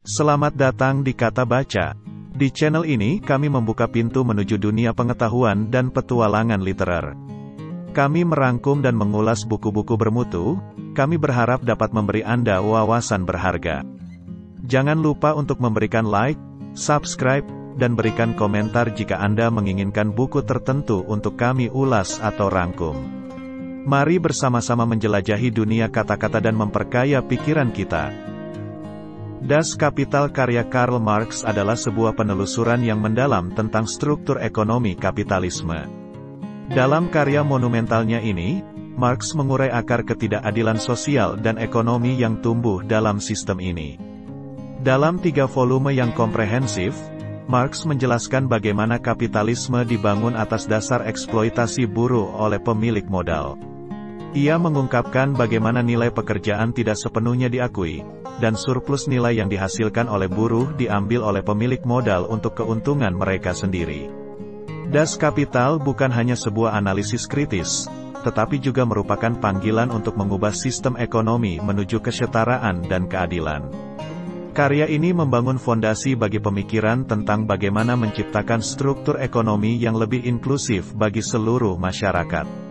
Selamat datang di Kata Baca. Di channel ini kami membuka pintu menuju dunia pengetahuan dan petualangan literer. Kami merangkum dan mengulas buku-buku bermutu. Kami berharap dapat memberi Anda wawasan berharga. Jangan lupa untuk memberikan like, subscribe, dan berikan komentar jika Anda menginginkan buku tertentu untuk kami ulas atau rangkum. Mari bersama-sama menjelajahi dunia kata-kata dan memperkaya pikiran kita. Das Kapital karya Karl Marx adalah sebuah penelusuran yang mendalam tentang struktur ekonomi kapitalisme. Dalam karya monumentalnya ini, Marx mengurai akar ketidakadilan sosial dan ekonomi yang tumbuh dalam sistem ini. Dalam 3 volume yang komprehensif, Marx menjelaskan bagaimana kapitalisme dibangun atas dasar eksploitasi buruh oleh pemilik modal. Ia mengungkapkan bagaimana nilai pekerjaan tidak sepenuhnya diakui, dan surplus nilai yang dihasilkan oleh buruh diambil oleh pemilik modal untuk keuntungan mereka sendiri. Das Kapital bukan hanya sebuah analisis kritis, tetapi juga merupakan panggilan untuk mengubah sistem ekonomi menuju kesetaraan dan keadilan. Karya ini membangun fondasi bagi pemikiran tentang bagaimana menciptakan struktur ekonomi yang lebih inklusif bagi seluruh masyarakat.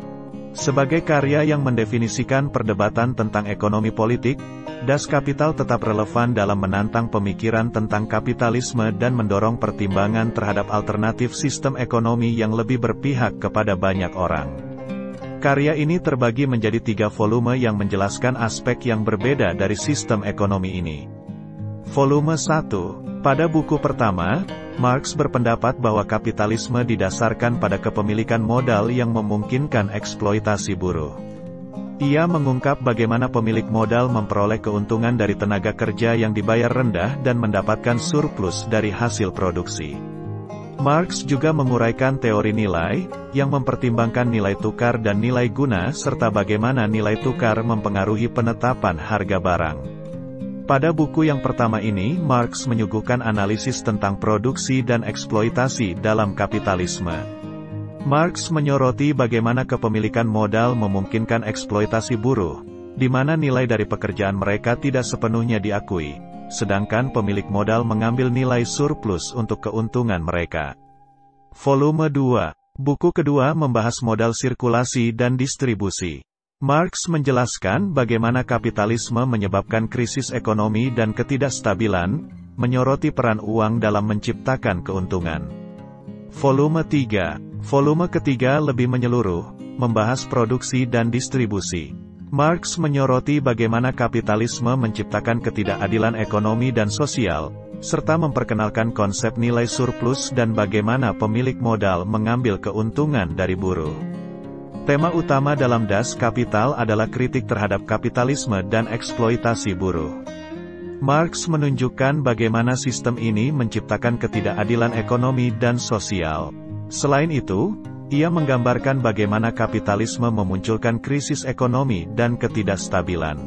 Sebagai karya yang mendefinisikan perdebatan tentang ekonomi politik, Das Kapital tetap relevan dalam menantang pemikiran tentang kapitalisme dan mendorong pertimbangan terhadap alternatif sistem ekonomi yang lebih berpihak kepada banyak orang. Karya ini terbagi menjadi 3 volume yang menjelaskan aspek yang berbeda dari sistem ekonomi ini. Volume 1. Pada buku pertama, Marx berpendapat bahwa kapitalisme didasarkan pada kepemilikan modal yang memungkinkan eksploitasi buruh. Ia mengungkap bagaimana pemilik modal memperoleh keuntungan dari tenaga kerja yang dibayar rendah dan mendapatkan surplus dari hasil produksi. Marx juga menguraikan teori nilai, yang mempertimbangkan nilai tukar dan nilai guna serta bagaimana nilai tukar mempengaruhi penetapan harga barang. Pada buku yang pertama ini, Marx menyuguhkan analisis tentang produksi dan eksploitasi dalam kapitalisme. Marx menyoroti bagaimana kepemilikan modal memungkinkan eksploitasi buruh, di mana nilai dari pekerjaan mereka tidak sepenuhnya diakui, sedangkan pemilik modal mengambil nilai surplus untuk keuntungan mereka. Volume 2. Buku kedua membahas modal sirkulasi dan distribusi. Marx menjelaskan bagaimana kapitalisme menyebabkan krisis ekonomi dan ketidakstabilan, menyoroti peran uang dalam menciptakan keuntungan. Volume 3. Volume ketiga lebih menyeluruh, membahas produksi dan distribusi. Marx menyoroti bagaimana kapitalisme menciptakan ketidakadilan ekonomi dan sosial, serta memperkenalkan konsep nilai surplus dan bagaimana pemilik modal mengambil keuntungan dari buruh. Tema utama dalam Das Kapital adalah kritik terhadap kapitalisme dan eksploitasi buruh. Marx menunjukkan bagaimana sistem ini menciptakan ketidakadilan ekonomi dan sosial. Selain itu, ia menggambarkan bagaimana kapitalisme memunculkan krisis ekonomi dan ketidakstabilan.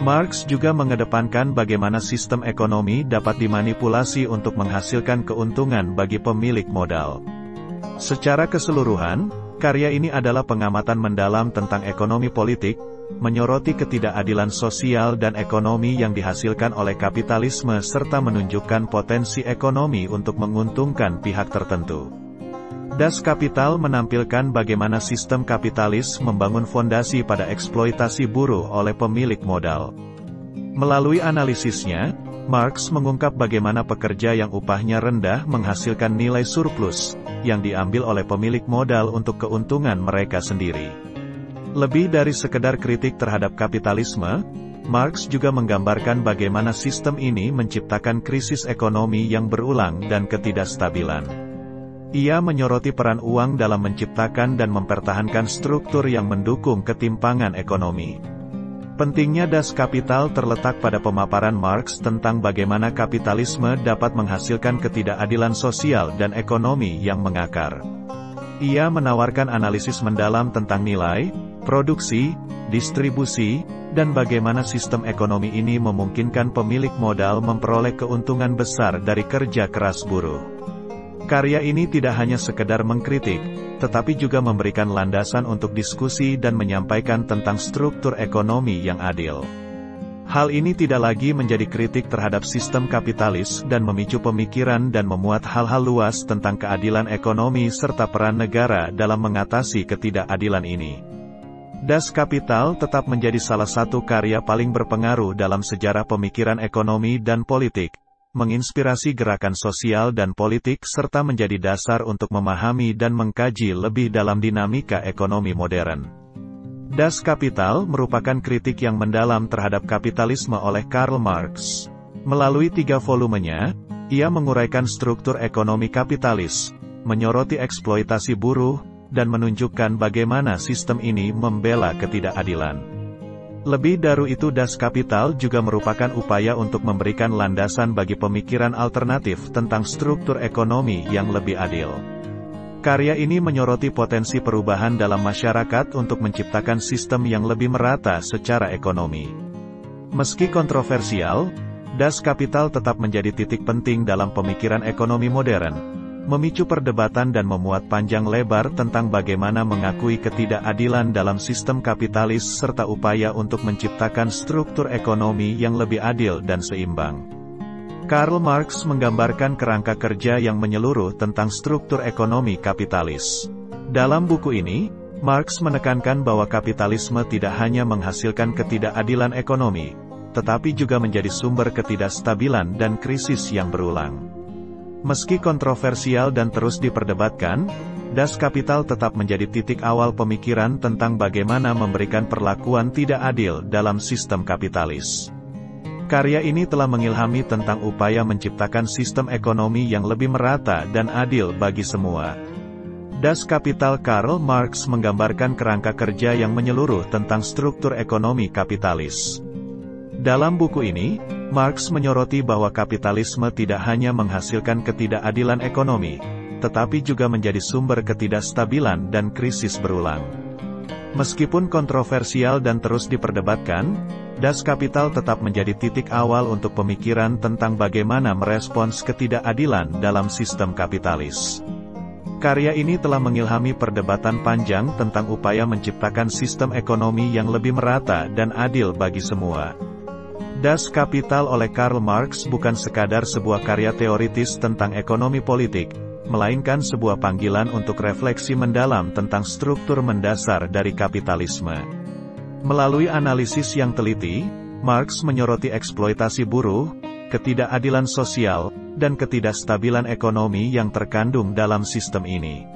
Marx juga mengedepankan bagaimana sistem ekonomi dapat dimanipulasi untuk menghasilkan keuntungan bagi pemilik modal. Secara keseluruhan, karya ini adalah pengamatan mendalam tentang ekonomi politik, menyoroti ketidakadilan sosial dan ekonomi yang dihasilkan oleh kapitalisme serta menunjukkan potensi ekonomi untuk menguntungkan pihak tertentu. Das Kapital menampilkan bagaimana sistem kapitalis membangun fondasi pada eksploitasi buruh oleh pemilik modal. Melalui analisisnya, Marx mengungkap bagaimana pekerja yang upahnya rendah menghasilkan nilai surplus, yang diambil oleh pemilik modal untuk keuntungan mereka sendiri. Lebih dari sekedar kritik terhadap kapitalisme, Marx juga menggambarkan bagaimana sistem ini menciptakan krisis ekonomi yang berulang dan ketidakstabilan. Ia menyoroti peran uang dalam menciptakan dan mempertahankan struktur yang mendukung ketimpangan ekonomi. Pentingnya Das Kapital terletak pada pemaparan Marx tentang bagaimana kapitalisme dapat menghasilkan ketidakadilan sosial dan ekonomi yang mengakar. Ia menawarkan analisis mendalam tentang nilai, produksi, distribusi, dan bagaimana sistem ekonomi ini memungkinkan pemilik modal memperoleh keuntungan besar dari kerja keras buruh. Karya ini tidak hanya sekedar mengkritik, tetapi juga memberikan landasan untuk diskusi dan menyampaikan tentang struktur ekonomi yang adil. Hal ini tidak lagi menjadi kritik terhadap sistem kapitalis dan memicu pemikiran dan memuat hal-hal luas tentang keadilan ekonomi serta peran negara dalam mengatasi ketidakadilan ini. Das Kapital tetap menjadi salah satu karya paling berpengaruh dalam sejarah pemikiran ekonomi dan politik, menginspirasi gerakan sosial dan politik serta menjadi dasar untuk memahami dan mengkaji lebih dalam dinamika ekonomi modern. Das Kapital merupakan kritik yang mendalam terhadap kapitalisme oleh Karl Marx. Melalui 3 volumenya, ia menguraikan struktur ekonomi kapitalis, menyoroti eksploitasi buruh, dan menunjukkan bagaimana sistem ini membela ketidakadilan. Lebih dari itu, Das Kapital juga merupakan upaya untuk memberikan landasan bagi pemikiran alternatif tentang struktur ekonomi yang lebih adil. Karya ini menyoroti potensi perubahan dalam masyarakat untuk menciptakan sistem yang lebih merata secara ekonomi. Meski kontroversial, Das Kapital tetap menjadi titik penting dalam pemikiran ekonomi modern, memicu perdebatan dan memuat panjang lebar tentang bagaimana mengakui ketidakadilan dalam sistem kapitalis serta upaya untuk menciptakan struktur ekonomi yang lebih adil dan seimbang. Karl Marx menggambarkan kerangka kerja yang menyeluruh tentang struktur ekonomi kapitalis. Dalam buku ini, Marx menekankan bahwa kapitalisme tidak hanya menghasilkan ketidakadilan ekonomi, tetapi juga menjadi sumber ketidakstabilan dan krisis yang berulang. Meski kontroversial dan terus diperdebatkan, Das Kapital tetap menjadi titik awal pemikiran tentang bagaimana memberikan perlakuan tidak adil dalam sistem kapitalis. Karya ini telah mengilhami tentang upaya menciptakan sistem ekonomi yang lebih merata dan adil bagi semua. Das Kapital Karl Marx menggambarkan kerangka kerja yang menyeluruh tentang struktur ekonomi kapitalis. Dalam buku ini, Marx menyoroti bahwa kapitalisme tidak hanya menghasilkan ketidakadilan ekonomi, tetapi juga menjadi sumber ketidakstabilan dan krisis berulang. Meskipun kontroversial dan terus diperdebatkan, Das Kapital tetap menjadi titik awal untuk pemikiran tentang bagaimana merespons ketidakadilan dalam sistem kapitalis. Karya ini telah mengilhami perdebatan panjang tentang upaya menciptakan sistem ekonomi yang lebih merata dan adil bagi semua. Das Kapital oleh Karl Marx bukan sekadar sebuah karya teoritis tentang ekonomi politik, melainkan sebuah panggilan untuk refleksi mendalam tentang struktur mendasar dari kapitalisme. Melalui analisis yang teliti, Marx menyoroti eksploitasi buruh, ketidakadilan sosial, dan ketidakstabilan ekonomi yang terkandung dalam sistem ini.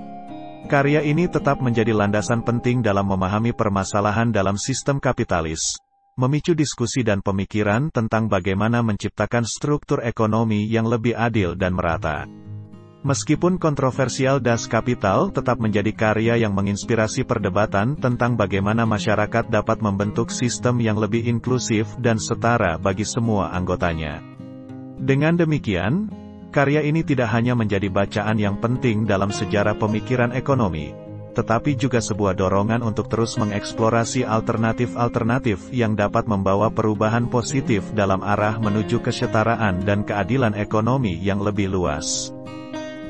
Karya ini tetap menjadi landasan penting dalam memahami permasalahan dalam sistem kapitalis, memicu diskusi dan pemikiran tentang bagaimana menciptakan struktur ekonomi yang lebih adil dan merata. Meskipun kontroversial, Das Kapital tetap menjadi karya yang menginspirasi perdebatan tentang bagaimana masyarakat dapat membentuk sistem yang lebih inklusif dan setara bagi semua anggotanya. Dengan demikian, karya ini tidak hanya menjadi bacaan yang penting dalam sejarah pemikiran ekonomi, tetapi juga sebuah dorongan untuk terus mengeksplorasi alternatif-alternatif yang dapat membawa perubahan positif dalam arah menuju kesetaraan dan keadilan ekonomi yang lebih luas.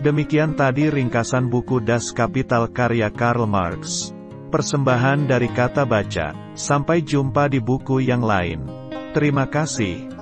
Demikian tadi ringkasan buku Das Kapital karya Karl Marx. Persembahan dari Kata Baca. Sampai jumpa di buku yang lain. Terima kasih.